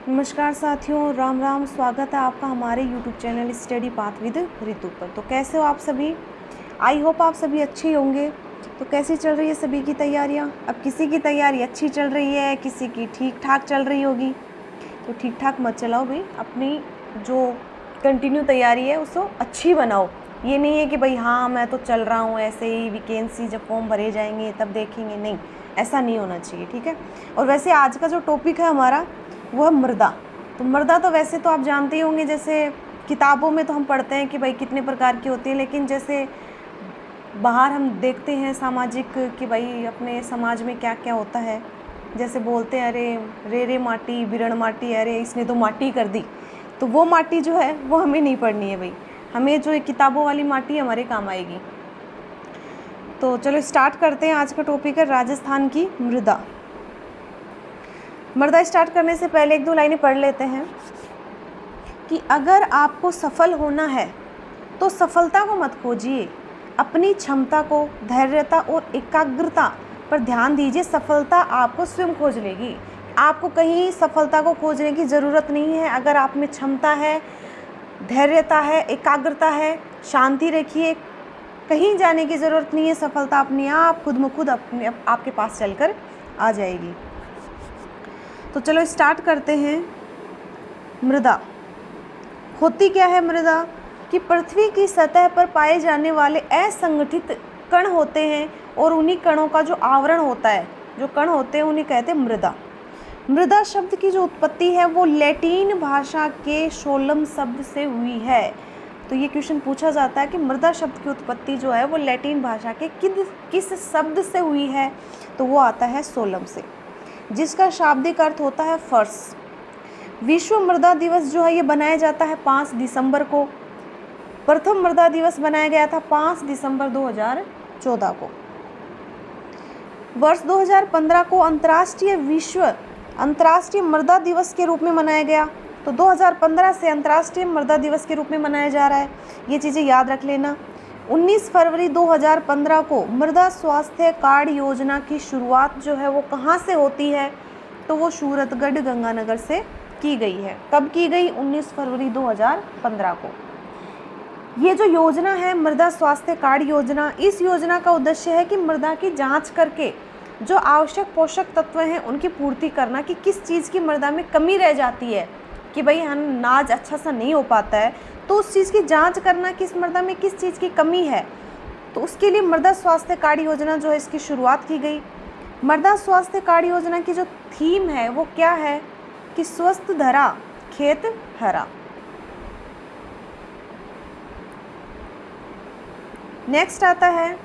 नमस्कार साथियों, राम राम। स्वागत है आपका हमारे YouTube channel study path with Ritu पर। तो कैसे हो आप सभी? आई होप आप सभी अच्छे होंगे। तो कैसी चल रही है सभी की तैयारियां? अब किसी की तैयारी अच्छी चल रही है, किसी की ठीक ठाक चल रही होगी। तो ठीक ठाक मत चलाओ भाई, अपनी जो कंटिन्यू तैयारी है उसको अच्छी बनाओ। ये नहीं है कि भाई हाँ मैं तो चल रहा हूँ ऐसे ही, वैकेंसी जब फॉर्म भरे जाएंगे तब देखेंगे, नहीं, ऐसा नहीं होना चाहिए, ठीक है। और वैसे आज का जो टॉपिक है हमारा वो है मृदा। तो मृदा तो वैसे तो आप जानते ही होंगे, जैसे किताबों में तो हम पढ़ते हैं कि भाई कितने प्रकार की होती है, लेकिन जैसे बाहर हम देखते हैं सामाजिक कि भाई अपने समाज में क्या क्या होता है। जैसे बोलते हैं अरे रे रे माटी बिरण माटी, अरे इसने तो माटी कर दी। तो वो माटी जो है वो हमें नहीं पढ़नी है भाई, हमें जो किताबों वाली माटी हमारे काम आएगी। तो चलो स्टार्ट करते हैं। आज का टॉपिक है राजस्थान की मृदा। मृदा स्टार्ट करने से पहले एक दो लाइनें पढ़ लेते हैं कि अगर आपको सफल होना है तो सफलता को मत खोजिए, अपनी क्षमता को, धैर्यता और एकाग्रता पर ध्यान दीजिए। सफलता आपको स्वयं खोज लेगी। आपको कहीं सफलता को खोजने की ज़रूरत नहीं है। अगर आप में क्षमता है, धैर्यता है, एकाग्रता है, शांति रखिए, कहीं जाने की ज़रूरत नहीं है। सफलता अपने आप खुद ब खुद अपने आपके पास चलकर आ जाएगी। तो चलो स्टार्ट करते हैं। मृदा होती क्या है? मृदा कि पृथ्वी की सतह पर पाए जाने वाले असंगठित कण होते हैं और उन्हीं कणों का जो आवरण होता है, जो कण होते हैं, उन्हें कहते हैं मृदा। मृदा शब्द की जो उत्पत्ति है वो लैटिन भाषा के सोलम शब्द से हुई है। तो ये क्वेश्चन पूछा जाता है कि मृदा शब्द की उत्पत्ति जो है वो लैटिन भाषा के किस शब्द से हुई है? तो वो आता है सोलम से, जिसका शाब्दिक अर्थ होता है फर्श। विश्व मृदा दिवस जो है ये बनाया जाता है 5 दिसंबर को। प्रथम मृदा दिवस बनाया गया था 5 दिसंबर 2014 को। वर्ष 2015 को अंतर्राष्ट्रीय मृदा दिवस के रूप में मनाया गया। तो 2015 से अंतर्राष्ट्रीय मृदा दिवस के रूप में मनाया जा रहा है, ये चीज़ें याद रख लेना। 19 फरवरी 2015 को मृदा स्वास्थ्य कार्ड योजना की शुरुआत जो है वो कहाँ से होती है? तो वो सूरतगढ़ गंगानगर से की गई है। कब की गई? 19 फरवरी 2015 को। ये जो योजना है मृदा स्वास्थ्य कार्ड योजना, इस योजना का उद्देश्य है कि मृदा की जांच करके जो आवश्यक पोषक तत्व हैं उनकी पूर्ति करना, कि किस चीज़ की मृदा में कमी रह जाती है, कि भाई अनाज अच्छा सा नहीं हो पाता है, तो उस चीज़ की जांच करना कि इस मृदा में किस चीज़ की कमी है। तो उसके लिए मृदा स्वास्थ्य कार्ड योजना जो है इसकी शुरुआत की गई। मृदा स्वास्थ्य कार्ड योजना की जो थीम है वो क्या है? कि स्वस्थ धरा खेत हरा। नेक्स्ट आता है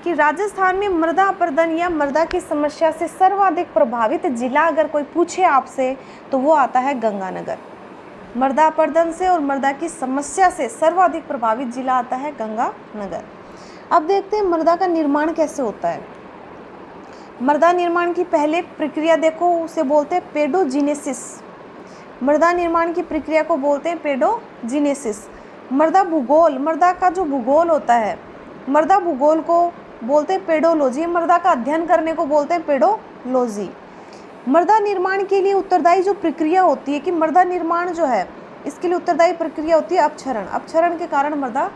कि राजस्थान में मृदा अपरदन या मृदा की समस्या से सर्वाधिक प्रभावित जिला अगर कोई पूछे आपसे तो वो आता है गंगानगर। मृदा अपरदन से और मृदा की समस्या से सर्वाधिक प्रभावित जिला आता है गंगानगर। अब देखते हैं मृदा का निर्माण कैसे होता है। मृदा निर्माण की पहले प्रक्रिया देखो, उसे बोलते हैं पेडोजीनेसिस। मृदा निर्माण की प्रक्रिया को बोलते हैं पेडोजीनेसिस। मृदा भूगोल, मृदा का जो भूगोल होता है, मृदा भूगोल को बोलते हैं पेडोलॉजी। मृदा का अध्ययन करने को बोलते हैं पेडोलॉजी। मृदा निर्माण के लिए उत्तरदायी जो प्रक्रिया होती है, कि मृदा निर्माण जो है इसके लिए उत्तरदायी प्रक्रिया होती है अपक्षरण। अपक्षरण के कारण मृदा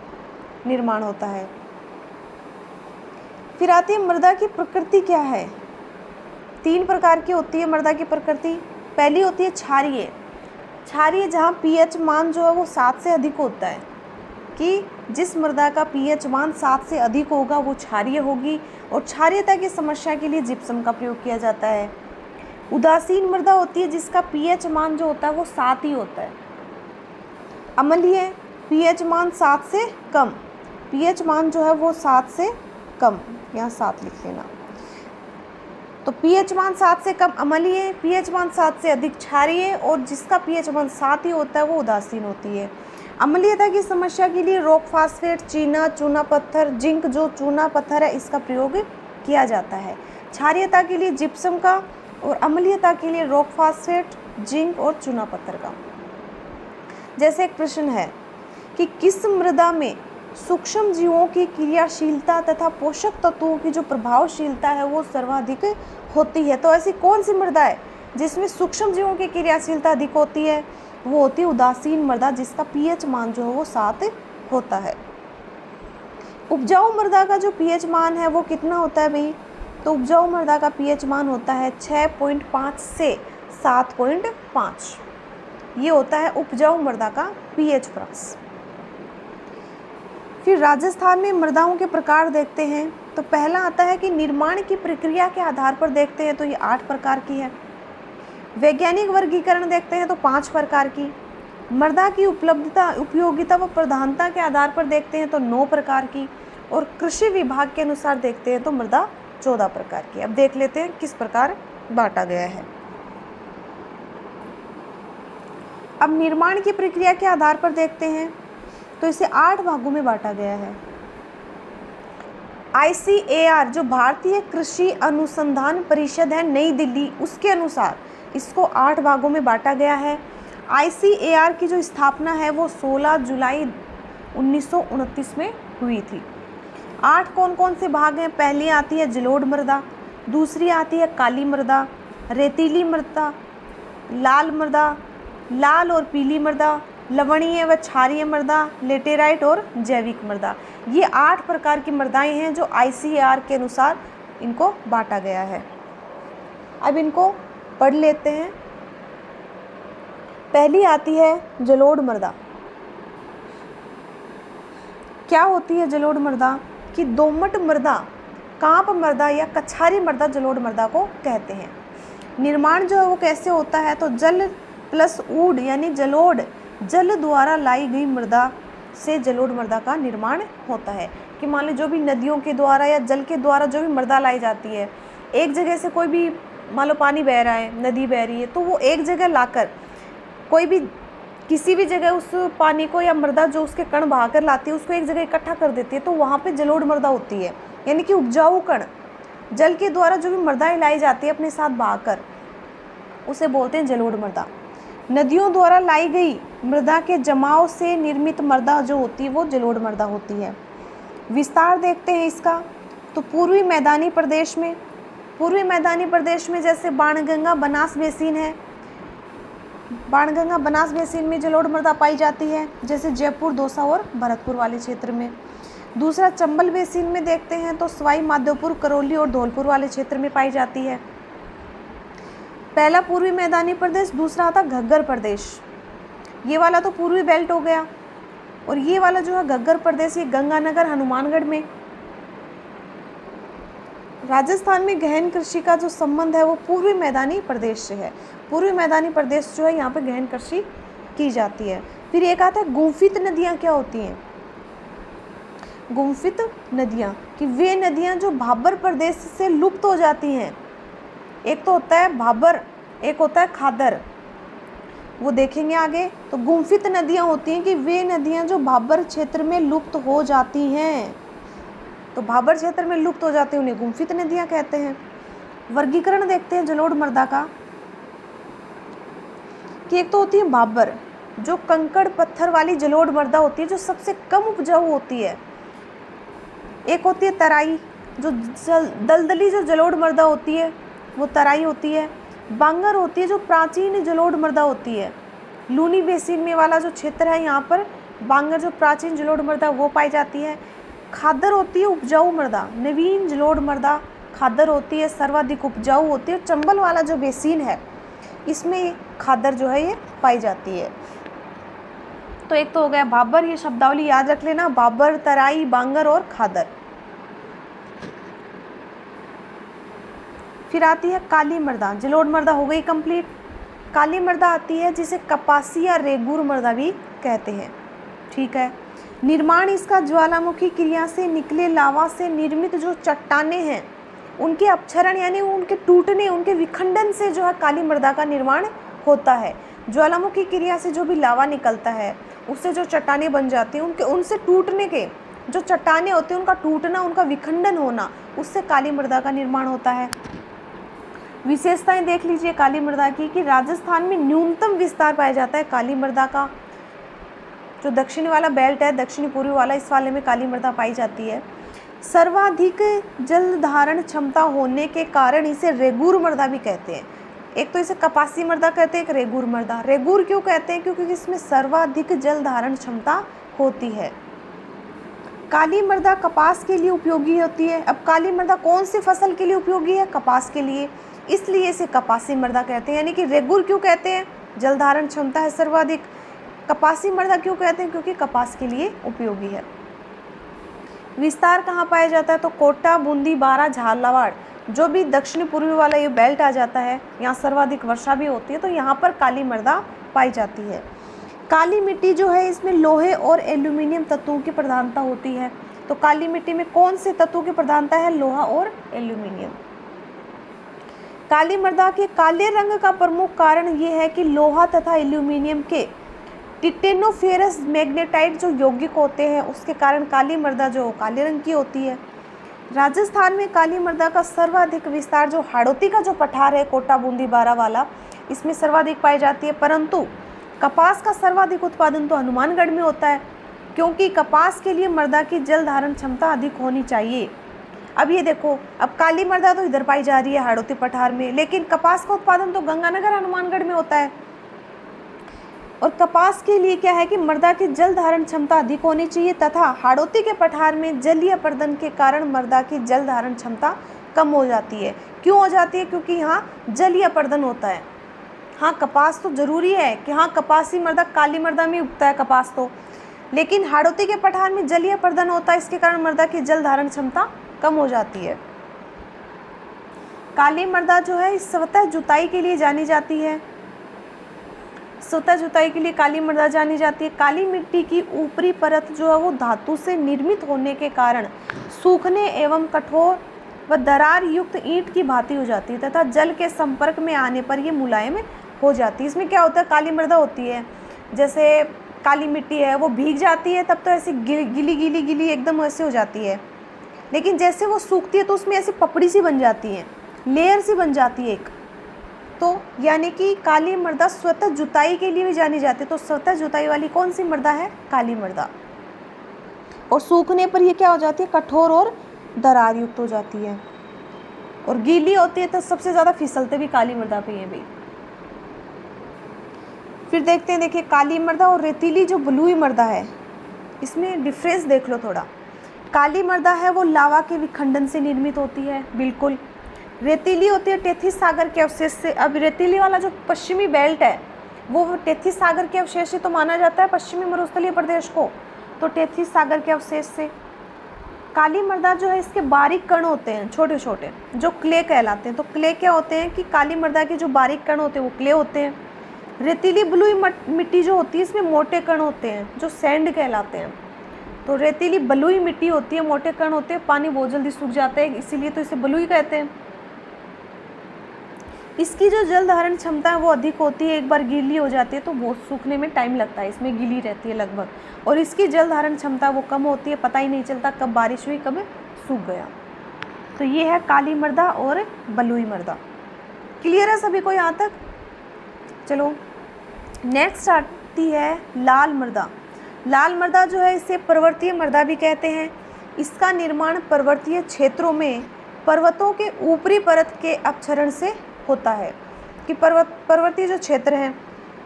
निर्माण होता है। फिर आती है मृदा की प्रकृति क्या है? 3 प्रकार की होती है मृदा की प्रकृति। पहली होती है क्षारीय। क्षारीय जहाँ पीएच मान जो है वो 7 से अधिक होता है, कि जिस मृदा का पीएच मान 7 से अधिक होगा वो क्षारीय होगी, और क्षारीयता की समस्या के लिए जिप्सम का प्रयोग किया जाता है। उदासीन मृदा होती है जिसका पीएच मान जो होता है वो 7 ही होता है। अम्लीय, पीएच मान 7 से कम, पीएच मान जो है वो 7 से कम, यहाँ 7 लिख लेना। तो पीएच मान 7 से कम अम्लीय, पीएच मान 7 से अधिक क्षारीय, और जिसका पीएच मान 7 ही होता है वो उदासीन होती है। अम्लीयता की समस्या के लिए रॉक फास्फेट, चूना पत्थर, जिंक जो चूना पत्थर है इसका प्रयोग किया जाता है। क्षारीयता के लिए जिप्सम का, और अम्लीयता के लिए रॉक फास्फेट, जिंक और चूना पत्थर का। जैसे एक प्रश्न है कि किस मृदा में सूक्ष्म जीवों की क्रियाशीलता तथा पोषक तत्वों की जो प्रभावशीलता है वो सर्वाधिक होती है? तो ऐसी कौन सी मृदा है जिसमें सूक्ष्म जीवों की क्रियाशीलता अधिक होती है वो होती है उदासीन मृदा, जिसका पीएच मान जो है वो 7 होता है। उपजाऊ मृदा का जो पीएच मान है वो कितना होता है भाई? तो उपजाऊ मृदा का पीएच मान होता है 6.5 से 7.5। ये होता है उपजाऊ मृदा का पीएच प्लस। फिर राजस्थान में मृदाओं के प्रकार देखते हैं तो पहला आता है कि निर्माण की प्रक्रिया के आधार पर देखते हैं तो ये 8 प्रकार की है। वैज्ञानिक वर्गीकरण देखते हैं तो 5 प्रकार की। मृदा की उपलब्धता, उपयोगिता व प्रधानता के आधार पर देखते हैं तो 9 प्रकार की। और कृषि विभाग के अनुसार देखते हैं तो मृदा 14 प्रकार की। अब देख लेते हैं किस प्रकार बांटा गया है। अब निर्माण की प्रक्रिया के आधार पर देखते हैं तो इसे 8 भागों में बांटा गया है। ICAR जो भारतीय कृषि अनुसंधान परिषद है नई दिल्ली, उसके अनुसार इसको 8 भागों में बांटा गया है। ICAR की जो स्थापना है वो 16 जुलाई 1929 में हुई थी। 8 कौन कौन से भाग हैं? पहली आती है जलोढ़ मृदा, दूसरी आती है काली मृदा, रेतीली मृदा, लाल मृदा, लाल और पीली मृदा, लवणीय व क्षारीय मृदा, लेटेराइट और जैविक मृदा। ये 8 प्रकार की मृदाएं हैं जो ICAR के अनुसार इनको बांटा गया है। अब इनको पढ़ लेते हैं। पहली आती है जलोढ़ मृदा। क्या होती है जलोढ़ मृदा? कि दोमट मृदा, कांप मृदा या कछारी मृदा जलोढ़ मृदा को कहते हैं। निर्माण जो है वो कैसे होता है? तो जल प्लस ऊड यानी जलोढ़, जल द्वारा लाई गई मृदा से जलोढ़ मृदा का निर्माण होता है। कि मान लो जो भी नदियों के द्वारा या जल के द्वारा जो भी मृदा लाई जाती है, एक जगह से कोई भी मान लो पानी बह रहा है, नदी बह रही है, तो वो एक जगह लाकर कोई भी किसी भी जगह उस पानी को या मृदा जो उसके कण बहाकर लाती है उसको एक जगह इकट्ठा कर देती है, तो वहाँ पे जलोढ़ मृदा होती है। यानी कि उपजाऊ कण, जल के द्वारा जो भी मृदाएं लाई जाती है अपने साथ बहाकर, उसे बोलते हैं जलोढ़ मृदा। नदियों द्वारा लाई गई मृदा के जमाव से निर्मित मृदा जो होती है वो जलोढ़ मृदा होती है। विस्तार देखते हैं इसका। तो पूर्वी मैदानी प्रदेश में जैसे बाणगंगा बनास बेसिन है, बाणगंगा बनास बेसिन में जलोढ़ मृदा पाई जाती है, जैसे जयपुर, दौसा और भरतपुर वाले क्षेत्र में। दूसरा चंबल बेसिन में देखते हैं तो सवाई माधोपुर, करौली और धौलपुर वाले क्षेत्र में पाई जाती है। पहला पूर्वी मैदानी प्रदेश, दूसरा आता घग्गर प्रदेश। ये वाला तो पूर्वी बेल्ट हो गया, और ये वाला जो है घग्गर प्रदेश, ये गंगानगर, हनुमानगढ़ में। राजस्थान में गहन कृषि का जो संबंध है वो पूर्वी मैदानी प्रदेश से है। पूर्वी मैदानी प्रदेश जो है यहाँ पे गहन कृषि की जाती है। फिर एक आता है गुम्फित नदियाँ। क्या होती हैं गुम्फित नदियाँ? कि वे नदियाँ जो भाबर प्रदेश से लुप्त हो जाती हैं। एक तो होता है भाबर, एक होता है खादर, वो देखेंगे आगे। तो गुम्फित नदियाँ होती हैं कि वे नदियाँ जो भाबर क्षेत्र में लुप्त हो जाती हैं, तो भाबर क्षेत्र में लुप्त हो जाती हैं उन्हें गुम्फित नदियाँ कहते हैं। वर्गीकरण देखते हैं जलोढ़ मृदा का, कि एक तो होती है भाबर, जो कंकड़ पत्थर वाली जलोढ़ मृदा होती है, जो सबसे कम उपजाऊ होती है। एक होती है तराई, जो दलदली जो जलोढ़ मृदा होती है वो तराई होती है। बांगर होती है जो प्राचीन जलोढ़ मृदा होती है। लूनी बेसिन में वाला जो क्षेत्र है यहाँ पर बांगर जो प्राचीन जलोढ़ मृदा वो पाई जाती है। खादर होती है उपजाऊ मृदा, नवीन जलोढ़ मृदा खादर होती है, सर्वाधिक उपजाऊ होती है। चंबल वाला जो बेसिन है इसमें खादर जो है ये पाई जाती है। तो एक तो हो गया भाबर, ये शब्दावली याद रख लेना, भाबर, तराई, बांगर और खादर। फिर आती है काली मृदा। जलोढ़ मृदा हो गई कंप्लीट। काली मृदा आती है जिसे कपासी या रेगूर मृदा भी कहते हैं। ठीक है। निर्माण इसका ज्वालामुखी क्रिया से निकले लावा से निर्मित जो चट्टानें हैं उनके अपक्षरण यानी उनके टूटने, उनके विखंडन से जो है काली मृदा का निर्माण होता है। ज्वालामुखी क्रिया से जो भी लावा निकलता है उससे जो चट्टानें बन जाती हैं, उनसे टूटने के जो चट्टानें होती हैं उनका टूटना, उनका विखंडन होना, उससे काली मृदा का निर्माण होता है। विशेषताएं देख लीजिए काली मृदा की, कि राजस्थान में न्यूनतम विस्तार पाया जाता है काली मृदा का। जो दक्षिणी वाला बेल्ट है, दक्षिणी पूर्वी वाला, इस वाले में काली मृदा पाई जाती है। सर्वाधिक जल धारण क्षमता होने के कारण इसे रेगूर मृदा भी कहते हैं। एक तो इसे कपासी मृदा कहते हैं, एक रेगुर मृदा। रेगुर क्यों कहते हैं? क्योंकि इसमें सर्वाधिक जल धारण क्षमता होती है। काली मृदा कपास के लिए उपयोगी होती है। अब काली मृदा कौन सी फसल के लिए उपयोगी है? कपास के लिए, इसलिए इसे कपासी मृदा कहते हैं। यानी कि रेगुर क्यों कहते हैं? जल धारण क्षमता है सर्वाधिक। कपासी मृदा क्यों कहते हैं? क्योंकि कपास के लिए उपयोगी है। विस्तार कहाँ पाया जाता है? तो कोटा, बूंदी, बारा, झालावाड़, जो भी दक्षिण पूर्वी वाला ये बेल्ट आ जाता है, यहाँ सर्वाधिक वर्षा भी होती है, तो यहाँ पर काली मृदा पाई जाती है। काली मिट्टी जो है इसमें लोहे और एल्यूमिनियम तत्वों की प्रधानता होती है। तो काली मिट्टी में कौन से तत्वों की प्रधानता है? लोहा और एल्यूमिनियम। काली मृदा के काले रंग का प्रमुख कारण ये है कि लोहा तथा एल्यूमिनियम के टिटेनोफेरस मैग्नेटाइट जो यौगिक होते हैं, उसके कारण काली मृदा जो काले रंग की होती है। राजस्थान में काली मृदा का सर्वाधिक विस्तार जो हाड़ौती का जो पठार है, कोटा, बूंदी, बारा वाला, इसमें सर्वाधिक पाई जाती है। परंतु कपास का सर्वाधिक उत्पादन तो हनुमानगढ़ में होता है, क्योंकि कपास के लिए मृदा की जल धारण क्षमता अधिक होनी चाहिए। अब ये देखो, अब काली मृदा तो इधर पाई जा रही है हाड़ौती पठार में, लेकिन कपास का उत्पादन तो गंगानगर, हनुमानगढ़ में होता है। और कपास के लिए क्या है कि मृदा की जल धारण क्षमता अधिक होनी चाहिए, तथा हाड़ौती के पठार में जलीय अपर्दन के कारण मृदा की जल धारण क्षमता कम हो जाती है। क्यों हो जाती है? क्योंकि यहाँ जलीय अपर्दन होता है। हाँ, कपास तो जरूरी है कि हाँ कपासी मृदा काली मृदा में उगता है कपास तो, लेकिन हाड़ौती के पठार में जलीय अपर्दन होता है, इसके कारण मृदा की जल धारण क्षमता कम हो जाती है। काली मृदा जो है सतह जुताई के लिए जानी जाती है। सतह जुताई के लिए काली मृदा जानी जाती है। काली मिट्टी की ऊपरी परत जो है वो धातु से निर्मित होने के कारण सूखने एवं कठोर व दरार युक्त ईंट की भांति हो जाती है, तथा जल के संपर्क में आने पर ये मुलायम हो जाती है। इसमें क्या होता है? काली मृदा होती है, जैसे काली मिट्टी है वो भीग जाती है तब तो ऐसी गीली गीली गीली एकदम ऐसे हो जाती है, लेकिन जैसे वो सूखती है तो उसमें ऐसी पपड़ी सी बन जाती है, लेयर सी बन जाती है एक। तो यानी कि काली मृदा स्वतः जुताई के लिए भी जानी जाती है। तो स्वतः जुताई वाली कौन सी मृदा है? काली मृदा। और सूखने पर ये क्या हो जाती है? कठोर और दरार युक्त हो जाती है, और गीली होती है तो सबसे ज़्यादा फिसलते भी काली मृदा पे हैं भाई। फिर देखते हैं, देखिए काली मृदा और रेतीली जो बलुई मृदा है, इसमें डिफरेंस देख लो थोड़ा। काली मृदा है वो लावा के विखंडन से निर्मित होती है, बिल्कुल। रेतीली होती है टेथिस सागर के अवशेष से। अब रेतीली वाला जो पश्चिमी बेल्ट है वो टेथिस सागर के अवशेष से तो माना जाता है पश्चिमी मरुस्थलीय प्रदेश को, तो टेथिस सागर के अवशेष से। काली मृदा जो है इसके बारीक कण होते हैं छोटे छोटे, जो क्ले कहलाते हैं। तो क्ले क्या होते हैं कि काली मृदा के जो बारीक कण होते हैं वो क्ले होते हैं। रेतीली बलुई मिट्टी जो होती है इसमें मोटे कण होते हैं जो सैंड कहलाते हैं। तो रेतीली बलुई मिट्टी होती है, मोटे कण होते हैं, पानी बहुत जल्दी सूख जाता है, इसीलिए तो इसे बलुई कहते हैं। इसकी जो जल धारण क्षमता है वो अधिक होती है। एक बार गीली हो जाती है तो बहुत सूखने में टाइम लगता है, इसमें गीली रहती है लगभग। और इसकी जल धारण क्षमता वो कम होती है, पता ही नहीं चलता कब बारिश हुई कब सूख गया। तो ये है काली मृदा और बलुई मृदा। क्लियर है सभी को यहाँ तक? चलो नेक्स्ट आती है लाल मृदा। लाल मृदा जो है इसे पर्वतीय मृदा भी कहते हैं। इसका निर्माण पर्वतीय क्षेत्रों में पर्वतों के ऊपरी परत के अपक्षरण से होता है। कि पर्वतीय जो क्षेत्र हैं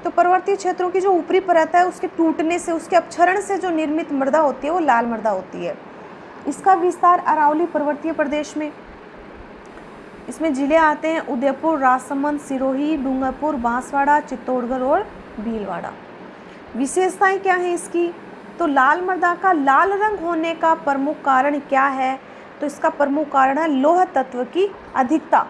तो पर्वतीय क्षेत्रों की जो ऊपरी परत है उसके टूटने से, उसके अपक्षरण से जो निर्मित मृदा होती है वो लाल मृदा होती है। इसका विस्तार अरावली पर्वतीय प्रदेश में, इसमें जिले आते हैं उदयपुर, राजसमंद, सिरोही, डूंगरपुर, बांसवाड़ा, चित्तौड़गढ़ और भीलवाड़ा। विशेषताएं क्या हैं इसकी? तो लाल मृदा का लाल रंग होने का प्रमुख कारण क्या है? तो इसका प्रमुख कारण है लौह तत्व की अधिकता।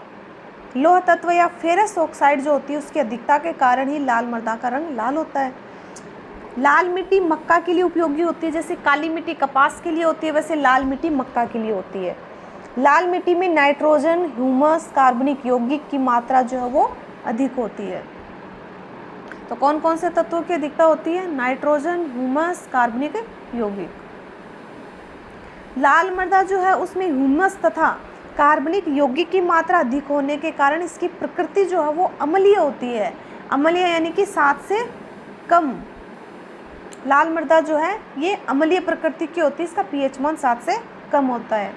लौह तत्व या फेरस ऑक्साइड जो होती है उसकी अधिकता के कारण ही लाल मृदा का रंग लाल होता है। लाल मिट्टी मक्का के लिए उपयोगी होती है। जैसे काली मिट्टी कपास के लिए होती है, वैसे लाल मिट्टी मक्का के लिए होती है। लाल मिट्टी में नाइट्रोजन, ह्यूमस, कार्बनिक यौगिक की मात्रा जो है वो अधिक होती है। तो कौन कौन से तत्वों की अधिकता होती है? नाइट्रोजन, ह्यूमस, कार्बनिक यौगिक। लाल मृदा जो है उसमें ह्यूमस तथा कार्बनिक यौगिक की मात्रा अधिक होने के कारण इसकी प्रकृति जो है वो अम्लीय होती है। अम्लीय यानी कि 7 से कम। लाल मृदा जो है ये अम्लीय प्रकृति की होती है, इसका pH मान 7 से कम होता है।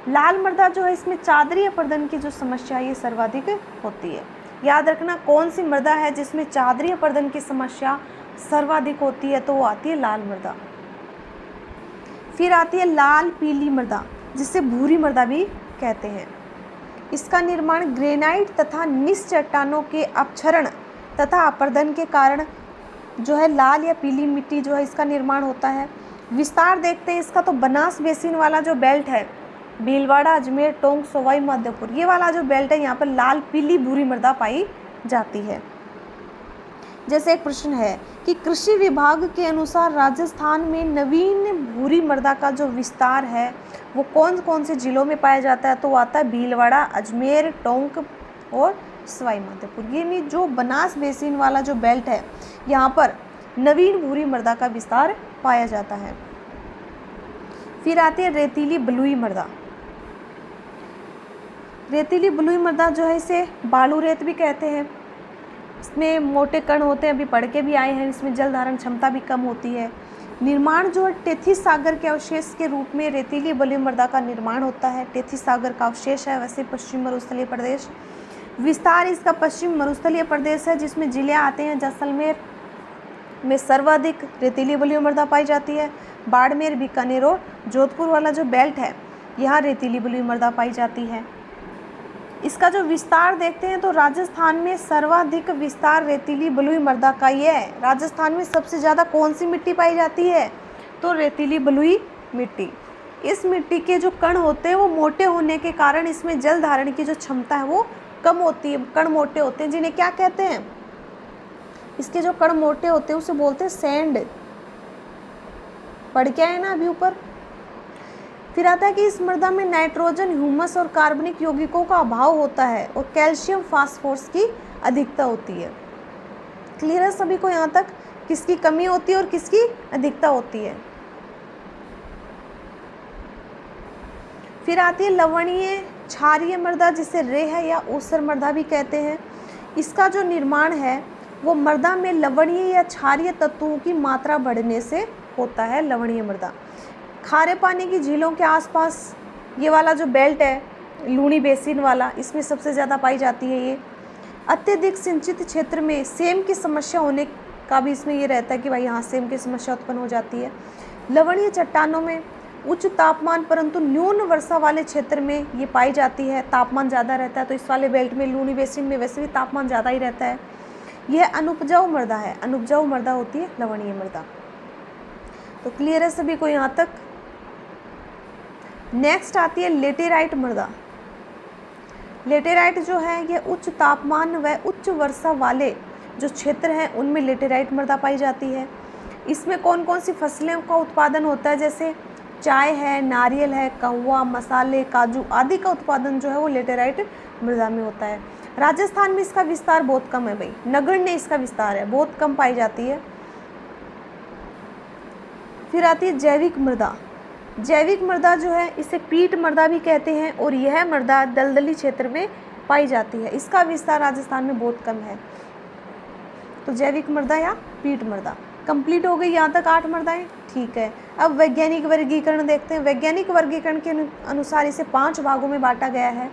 लाल मृदा जो है इसमें चादरीय अपर्दन की जो समस्या है ये सर्वाधिक होती है। याद रखना कौन सी मृदा है जिसमें चादरी अपर्दन की समस्या सर्वाधिक होती है, तो वो आती है लाल मृदा। फिर आती है लाल पीली मृदा, जिसे भूरी मृदा भी कहते हैं। इसका निर्माण ग्रेनाइट तथा निस चट्टानों के अपक्षरण तथा अपर्दन के कारण जो है लाल या पीली मिट्टी जो है इसका निर्माण होता है। विस्तार देखते हैं इसका, तो बनास बेसिन वाला जो बेल्ट है, भीलवाड़ा, अजमेर, टोंक, सवाई माधोपुर, ये वाला जो बेल्ट है यहाँ पर लाल पीली भूरी मृदा पाई जाती है। जैसे एक प्रश्न है कि कृषि विभाग के अनुसार राजस्थान में नवीन भूरी मृदा का जो विस्तार है वो कौन कौन से जिलों में पाया जाता है, तो आता है भीलवाड़ा, अजमेर, टोंक और सवाई माधोपुर। ये नहीं, जो बनास बेसिन वाला जो बेल्ट है यहाँ पर नवीन भूरी मृदा का विस्तार पाया जाता है। फिर आती है रेतीली बलुई मृदा। रेतीली बलुई मृदा जो है इसे बालू रेत भी कहते हैं। इसमें मोटे कण होते हैं, अभी पढ़ के भी आए हैं। इसमें जल धारण क्षमता भी कम होती है। निर्माण जो है टेथीस सागर के अवशेष के रूप में रेतीली बलुई मृदा का निर्माण होता है। टेथीस सागर का अवशेष है, वैसे पश्चिम मरुस्थलीय प्रदेश। विस्तार इसका पश्चिम मरुस्थलीय प्रदेश है, जिसमें जिले आते हैं जैसलमेर में सर्वाधिक रेतीली बलुई मृदा पाई जाती है। बाड़मेर, बीकानेर और जोधपुर वाला जो बेल्ट है यहाँ रेतीली बलुई मृदा पाई जाती है। इसका जो विस्तार देखते हैं तो राजस्थान में सर्वाधिक विस्तार रेतीली बलुई मृदा का ही है। राजस्थान में सबसे ज़्यादा कौन सी मिट्टी पाई जाती है, तो रेतीली बलुई मिट्टी। इस मिट्टी के जो कण होते हैं वो मोटे होने के कारण इसमें जल धारण की जो क्षमता है वो कम होती है। कण मोटे होते हैं, जिन्हें क्या कहते हैं, इसके जो कण मोटे होते हैं उसे बोलते हैं सैंड। पढ़ के आए ना अभी ऊपर। फिर आता है कि इस मृदा में नाइट्रोजन, ह्यूमस और कार्बनिक यौगिकों का अभाव होता है और कैल्शियम, फास्फोरस की अधिकता होती है। क्लियर है सभी को यहाँ तक, किसकी कमी होती है और किसकी अधिकता होती है। फिर आती है लवणीय क्षारीय मृदा, जिसे रेह या ऊसर मृदा भी कहते हैं। इसका जो निर्माण है वो मृदा में लवणीय या क्षारीय तत्वों की मात्रा बढ़ने से होता है। लवणीय मृदा खारे पानी की झीलों के आसपास ये वाला जो बेल्ट है लूणी बेसिन वाला, इसमें सबसे ज़्यादा पाई जाती है। ये अत्यधिक सिंचित क्षेत्र में सेम की समस्या होने का भी इसमें ये रहता है कि भाई यहाँ सेम की समस्या उत्पन्न हो जाती है। लवणीय चट्टानों में उच्च तापमान परंतु न्यून वर्षा वाले क्षेत्र में ये पाई जाती है। तापमान ज़्यादा रहता है, तो इस वाले बेल्ट में लूणी बेसिन में वैसे भी तापमान ज़्यादा ही रहता है। यह अनुपजाऊ मृदा है, अनुपजाऊ मृदा होती है लवणीय मृदा। तो क्लियर है सभी को यहाँ तक। नेक्स्ट आती है लेटेराइट मृदा। लेटेराइट जो है ये उच्च तापमान व उच्च वर्षा वाले जो क्षेत्र हैं उनमें लेटेराइट मृदा पाई जाती है। इसमें कौन कौन सी फसलों का उत्पादन होता है, जैसे चाय है, नारियल है, कहवा, मसाले, काजू आदि का उत्पादन जो है वो लेटेराइट मृदा में होता है। राजस्थान में इसका विस्तार बहुत कम है भाई, नगण्य इसका विस्तार है, बहुत कम पाई जाती है। फिर आती है जैविक मृदा। जैविक मृदा जो है इसे पीट मृदा भी कहते हैं और यह मृदा दलदली क्षेत्र में पाई जाती है। इसका विस्तार राजस्थान में बहुत कम है। तो जैविक मृदा या पीट मृदा कंप्लीट हो गई। यहाँ तक 8 मृदाएं, ठीक है। अब वैज्ञानिक वर्गीकरण देखते हैं। वैज्ञानिक वर्गीकरण के अनुसार इसे 5 भागों में बांटा गया है,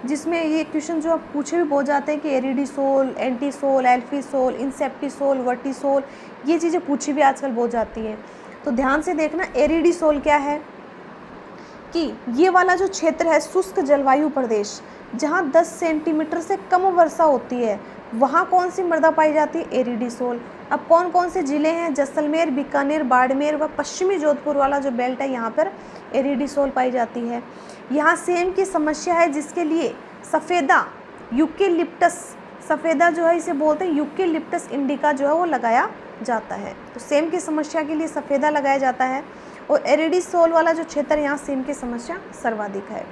जिसमें ये क्वेश्चन जो पूछे भी बहुत जाते हैं कि एरिडीसोल, एंटीसोल, एल्फीसोल, इंसेप्टिसोल, वर्टिसोल, ये चीज़ें पूछी भी आजकल बहुत जाती हैं। तो ध्यान से देखना, एरिडीसोल क्या है कि ये वाला जो क्षेत्र है शुष्क जलवायु प्रदेश, जहाँ 10 सेंटीमीटर से कम वर्षा होती है, वहाँ कौन सी मृदा पाई जाती है, एरिडीसोल। अब कौन कौन से ज़िले हैं, जैसलमेर, बीकानेर, बाड़मेर व पश्चिमी जोधपुर वाला जो बेल्ट है यहाँ पर एरिडीसोल पाई जाती है। यहाँ सेम की समस्या है, जिसके लिए सफ़ेदा यूकेलिप्टस, सफ़ेदा जो है इसे बोलते हैं यूकेलिप्टस इंडिका जो है वो लगाया जाता है। तो सेम की समस्या के लिए सफ़ेदा लगाया जाता है और एरिडीसोल वाला जो क्षेत्र यहाँ सेम की समस्या सर्वाधिक है।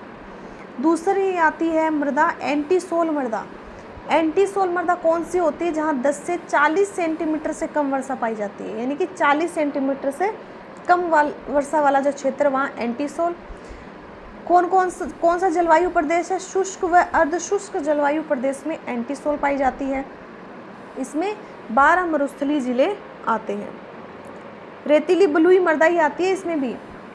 दूसरी आती है मृदा एंटीसोल मृदा। एंटीसोल मृदा कौन सी होती है, जहाँ 10 से 40 सेंटीमीटर से कम वर्षा पाई जाती है, यानी कि 40 सेंटीमीटर से कम वर्षा वाला जो क्षेत्र वहाँ एंटीसोल। कौन सा जलवायु प्रदेश है, शुष्क व अर्धशुष्क जलवायु प्रदेश में एंटीसोल पाई जाती है। इसमें 12 मरुस्थलीय जिले आते हैं। रेतीली बलुई मृदा ही आती है इसमें भी,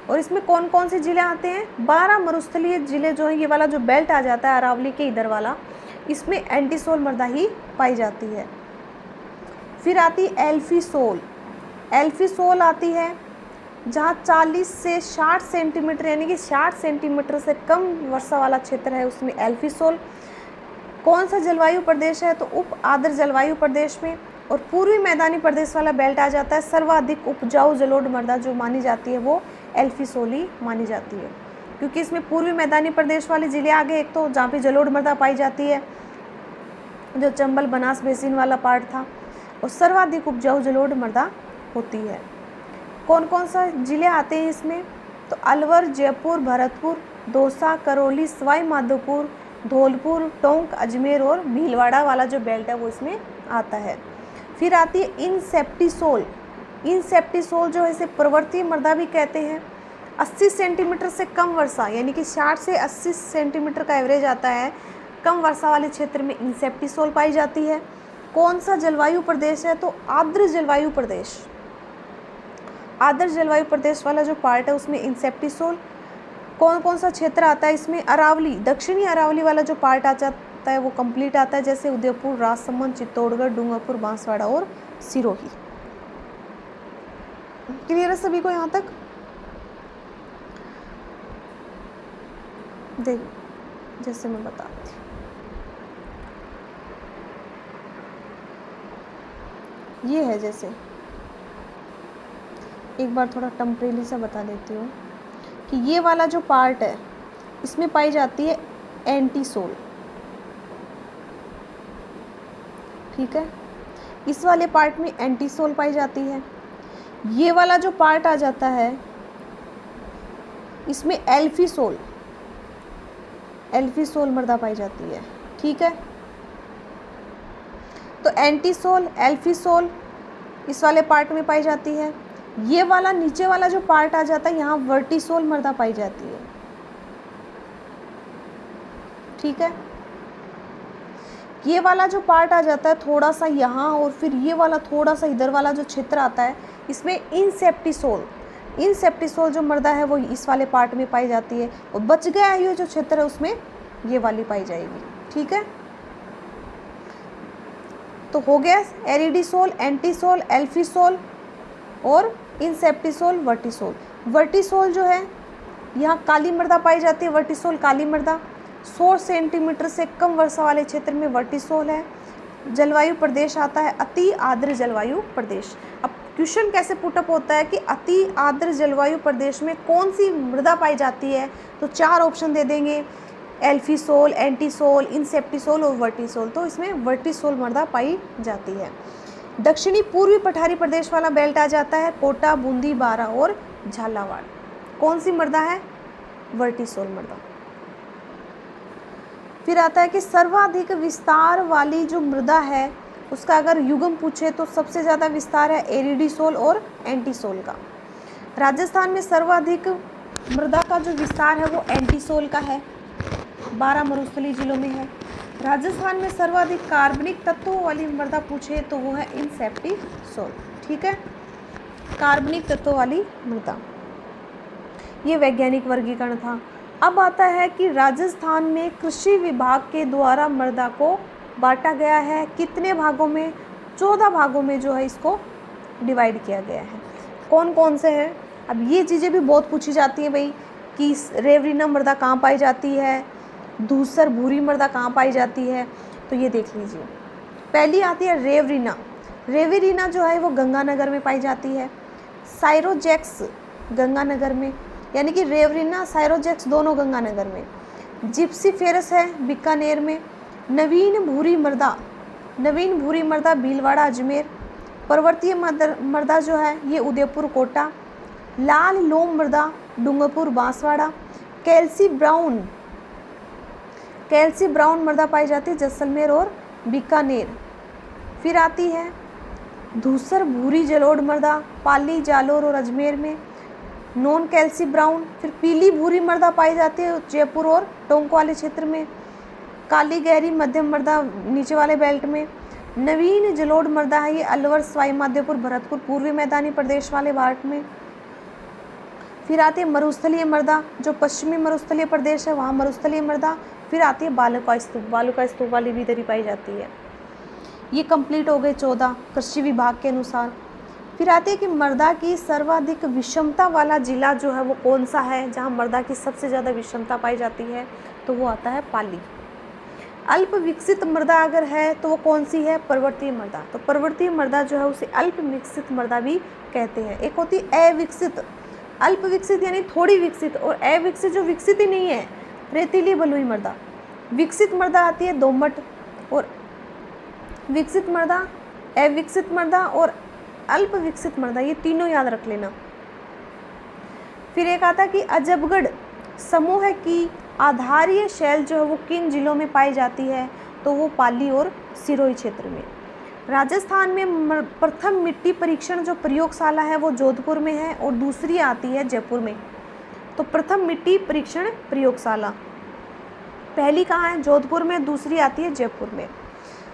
और इसमें कौन कौन से जिले आते हैं, 12 मरुस्थलीय जिले जो है, ये वाला जो बेल्ट आ जाता है अरावली के इधर वाला, इसमें एंटीसोल मृदा ही पाई जाती है। फिर आती है एल्फीसोल। एल्फीसोल आती है जहाँ 40 से 60 सेंटीमीटर यानी कि 60 सेंटीमीटर से कम वर्षा वाला क्षेत्र है उसमें एल्फीसोल। कौन सा जलवायु प्रदेश है? तो उप आर्द्र जलवायु प्रदेश में। और पूर्वी मैदानी प्रदेश वाला बेल्ट आ जाता है। सर्वाधिक उपजाऊ जलोढ़ मृदा जो मानी जाती है वो एल्फीसोल ही मानी जाती है, क्योंकि इसमें पूर्वी मैदानी प्रदेश वाले जिले आ गए, एक तो जहाँ पे जलोढ़ मृदा पाई जाती है जो चंबल बनास बेसिन वाला पार्ट था, और सर्वाधिक उपजाऊ जलोढ़ मृदा होती है। कौन कौन सा जिले आते हैं इसमें? तो अलवर, जयपुर, भरतपुर, दौसा, करौली, सवाई माधोपुर, धौलपुर, टोंक, अजमेर और भीलवाड़ा वाला जो बेल्ट है वो इसमें आता है। फिर आती है इनसेप्टिसोल। इनसेप्टिसोल जो है इसे पर्वतीय मृदा भी कहते हैं। 80 सेंटीमीटर से कम वर्षा यानी कि 60 से 80 सेंटीमीटर का एवरेज आता है, कम वर्षा वाले क्षेत्र में इनसेप्टिसोल पाई जाती है। कौन सा जलवायु प्रदेश है? तो आर्द्र जलवायु प्रदेश। आर्द्र जलवायु प्रदेश वाला जो पार्ट है उसमें इंसेप्टिसोल। कौन कौन सा क्षेत्र आता है इसमें? अरावली, दक्षिणी अरावली वाला जो पार्ट आ जाता है वो कंप्लीट आता है, जैसे उदयपुर, राजसमंद, चित्तौड़गढ़, डूंगरपुर, बांसवाड़ा और सिरोही। क्लियर है सभी को यहाँ तक? देखो जैसे मैं बताती हूँ, ये है, जैसे एक बार थोड़ा टेम्परेली सा बता देती हूँ कि ये वाला जो पार्ट है इसमें पाई जाती है एंटीसोल, ठीक है। इस वाले पार्ट में एंटीसोल पाई जाती है। ये वाला जो पार्ट आ जाता है इसमें एल्फीसोल, एल्फीसोल मृदा पाई जाती है, ठीक है। तो एंटीसोल, एल्फीसोल इस वाले पार्ट में पाई जाती है। ये वाला नीचे वाला जो पार्ट आ जाता है यहाँ वर्टिसोल मृदा पाई जाती है, ठीक है। ये वाला जो पार्ट आ जाता है थोड़ा सा यहाँ, और फिर ये वाला थोड़ा सा इधर वाला जो क्षेत्र आता है इसमें इनसेप्टिसोल, इनसेप्टिसोल जो मृदा है वो इस वाले पार्ट में पाई जाती है, और बच गया ये जो क्षेत्र है उसमें ये वाली पाई जाएगी, ठीक है। तो हो गया एरिडिसोल, एंटीसोल, एल्फीसोल और इनसेप्टिसोल, वर्टिसोल। वर्टिसोल जो है यहाँ काली मृदा पाई जाती है, वर्टिसोल काली मृदा। 100 सेंटीमीटर से कम वर्षा वाले क्षेत्र में वर्टिसोल है। जलवायु प्रदेश आता है अति आर्द्र जलवायु प्रदेश। अब क्वेश्चन कैसे पुटअप होता है कि अति आर्द्र जलवायु प्रदेश में कौन सी मृदा पाई जाती है? तो 4 ऑप्शन दे देंगे, एल्फीसोल, एंटीसोल, इनसेप्टिसोल और वर्टिसोल। तो इसमें वर्टिसोल मृदा पाई जाती है। दक्षिणी पूर्वी पठारी प्रदेश वाला बेल्ट आ जाता है कोटा, बूंदी, बारा और झालावाड़। कौन सी मृदा है? वर्टिसोल मृदा। फिर आता है कि सर्वाधिक विस्तार वाली जो मृदा है उसका अगर युग्म पूछे तो सबसे ज़्यादा विस्तार है एरिडिसोल और एंटीसोल का। राजस्थान में सर्वाधिक मृदा का जो विस्तार है वो एंटीसोल का है, 12 मरुस्थलीय जिलों में है। राजस्थान में सर्वाधिक कार्बनिक तत्वों वाली मृदा पूछे तो वो है इनसेप्टिसोल, ठीक है, कार्बनिक तत्वों वाली मृदा। ये वैज्ञानिक वर्गीकरण था। अब आता है कि राजस्थान में कृषि विभाग के द्वारा मृदा को बांटा गया है कितने भागों में? 14 भागों में जो है इसको डिवाइड किया गया है। कौन कौन से हैं? अब ये चीज़ें भी बहुत पूछी जाती हैं भाई कि रेवरिना मृदा कहाँ पाई जाती है, धूसर भूरी मृदा कहाँ पाई जाती है, तो ये देख लीजिए। पहली आती है रेवरिना। रेवरिना जो है वो गंगानगर में पाई जाती है। साइरोजेक्स गंगानगर में, यानी कि रेवरिना साइरोजेक्स दोनों गंगानगर में। जिप्सीफेरस है बीकानेर में। नवीन भूरी मृदा, नवीन भूरी मृदा भीलवाड़ा, अजमेर। पर्वतीय मृदा जो है ये उदयपुर, कोटा। लाल लोम मृदा डूंगरपुर, बांसवाड़ा। कैल्सी ब्राउन मृदा पाई जाती है जैसलमेर और बीकानेर। फिर आती है धूसर भूरी जलोढ़ मृदा पाली, जालोर और अजमेर में। Non कैल्सी brown. फिर पीली भूरी मृदा पाई जाती है जयपुर और टोंक वाले क्षेत्र में। काली गहरी मध्यम मृदा नीचे वाले बेल्ट में। नवीन जलोढ़ मृदा है ये अलवर, सवाई माधोपुर, भरतपुर, पूर्वी मैदानी प्रदेश वाले पार्ट में। फिर आती है मरुस्थलीय मृदा, जो पश्चिमी मरुस्थलीय प्रदेश है वहाँ मरुस्थलीय मृदा। फिर आती है बालुका स्तूप, बालुका स्तूप वाली भी इधर ही पाई जाती है। ये कंप्लीट हो गए 14 कृषि विभाग के अनुसार। फिर आती है कि मृदा की सर्वाधिक विषमता वाला जिला जो है वो कौन सा है, जहाँ मृदा की सबसे ज़्यादा विषमता पाई जाती है, तो वो आता है पाली। अल्प विकसित मृदा अगर है तो वो कौन सी है, पर्वतीय मृदा। तो पर्वतीय मृदा जो है उसे अल्प विकसित मृदा भी कहते हैं। एक होती है अविकसित, अल्प विकसित यानी थोड़ी विकसित, और अविकसित जो विकसित ही नहीं है, रेतीली बलुई मृदा। विकसित मृदा आती है दोमट, और विकसित मृदा, अविकसित मृदा और अल्प विकसित मृदा, ये तीनों याद रख लेना। फिर एक आता है कि अजबगढ़ समूह की आधारीय शैल जो है वो किन जिलों में पाई जाती है, तो वो पाली और सिरोही क्षेत्र में। राजस्थान में प्रथम मिट्टी परीक्षण जो प्रयोगशाला है वो जोधपुर में है, और दूसरी आती है जयपुर में। तो प्रथम मिट्टी परीक्षण प्रयोगशाला पहली कहाँ है, जोधपुर में, दूसरी आती है जयपुर में।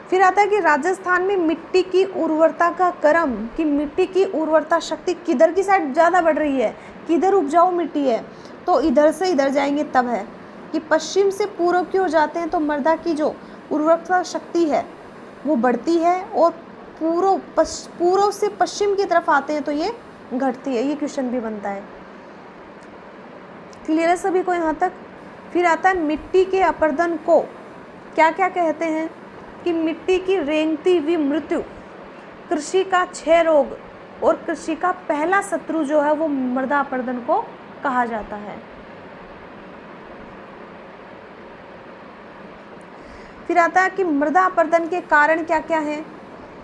फिर आता है कि राजस्थान में मिट्टी की उर्वरता का क्रम, कि मिट्टी की उर्वरता शक्ति किधर की साइड ज़्यादा बढ़ रही है, किधर उपजाऊ मिट्टी है, तो इधर से इधर जाएंगे तब है। कि पश्चिम से पूर्व की ओर जाते हैं तो मृदा की जो उर्वरता शक्ति है वो बढ़ती है, और पूर्व से पश्चिम की तरफ आते हैं तो ये घटती है। ये क्वेश्चन भी बनता है। क्लियर है सभी को यहाँ तक। फिर आता है मिट्टी के अपरदन को क्या क्या कहते हैं, कि मिट्टी की रेंगती हुई मृत्यु, कृषि का क्षय रोग, और कृषि का पहला शत्रु जो है वो मृदा अपरदन को कहा जाता है। फिर आता है कि मृदा अपरदन के कारण क्या क्या हैं,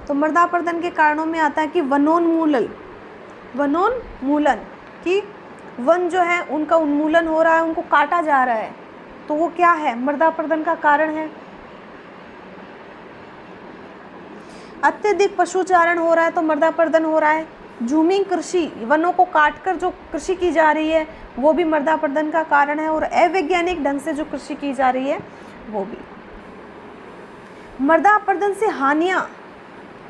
तो मृदा अपरदन के कारणों में आता है कि वनोन्मूलन, कि वन जो है उनका उन्मूलन हो रहा है, उनको काटा जा रहा है, तो वो क्या है, मृदा अपरदन का कारण है। अत्यधिक पशुचारण हो रहा है तो मृदा अपरदन हो रहा है। जूमिंग कृषि, वनों को काटकर जो कृषि की जा रही है वो भी मृदा अपरदन का कारण है, और अवैज्ञानिक ढंग से जो कृषि की जा रही है वो भी। मृदा अपरदन से हानियाँ,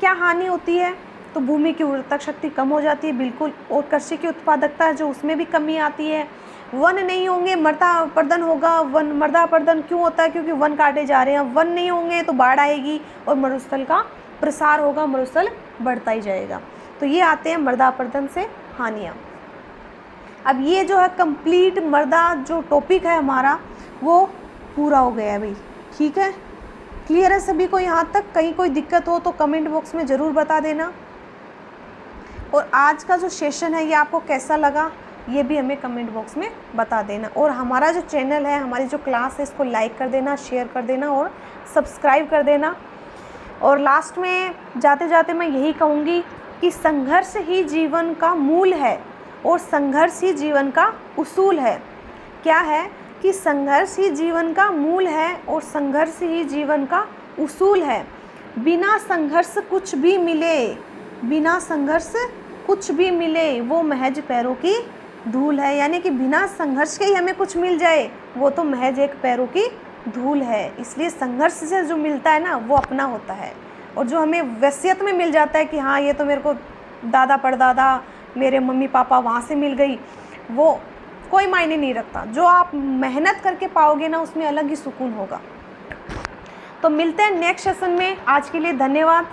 क्या हानि होती है, तो भूमि की उर्वरता शक्ति कम हो जाती है, बिल्कुल, और कृषि की उत्पादकता जो उसमें भी कमी आती है। वन नहीं होंगे मृदा अपरदन होगा। मृदा अपरदन क्यों होता है, क्योंकि वन काटे जा रहे हैं। वन नहीं होंगे तो बाढ़ आएगी और मरुस्थल का प्रसार होगा, मरुस्थल बढ़ता ही जाएगा। तो ये आते हैं मृदा अपरदन से हानियाँ। अब ये जो है कंप्लीट मृदा जो टॉपिक है हमारा वो पूरा हो गया है भाई, ठीक है। क्लियर है सभी को यहाँ तक। कहीं कोई दिक्कत हो तो कमेंट बॉक्स में ज़रूर बता देना, और आज का जो सेशन है ये आपको कैसा लगा ये भी हमें कमेंट बॉक्स में बता देना। और हमारा जो चैनल है, हमारी जो क्लास है, इसको लाइक कर देना, शेयर कर देना और सब्सक्राइब कर देना। और लास्ट में जाते जाते मैं यही कहूँगी कि संघर्ष ही जीवन का मूल है और संघर्ष ही जीवन का उसूल है। क्या है कि संघर्ष ही जीवन का मूल है और संघर्ष ही जीवन का उसूल है। बिना संघर्ष कुछ भी मिले, बिना संघर्ष कुछ भी मिले वो महज पैरों की धूल है। यानी कि बिना संघर्ष के ही हमें कुछ मिल जाए वो तो महज एक पैरों की धूल है। इसलिए संघर्ष से जो मिलता है ना वो अपना होता है, और जो हमें वसीयत में मिल जाता है कि हाँ ये तो मेरे को दादा परदादा मेरे मम्मी पापा वहाँ से मिल गई, वो कोई मायने नहीं रखता। जो आप मेहनत करके पाओगे ना उसमें अलग ही सुकून होगा। तो मिलते हैं नेक्स्ट सेशन में। आज के लिए धन्यवाद।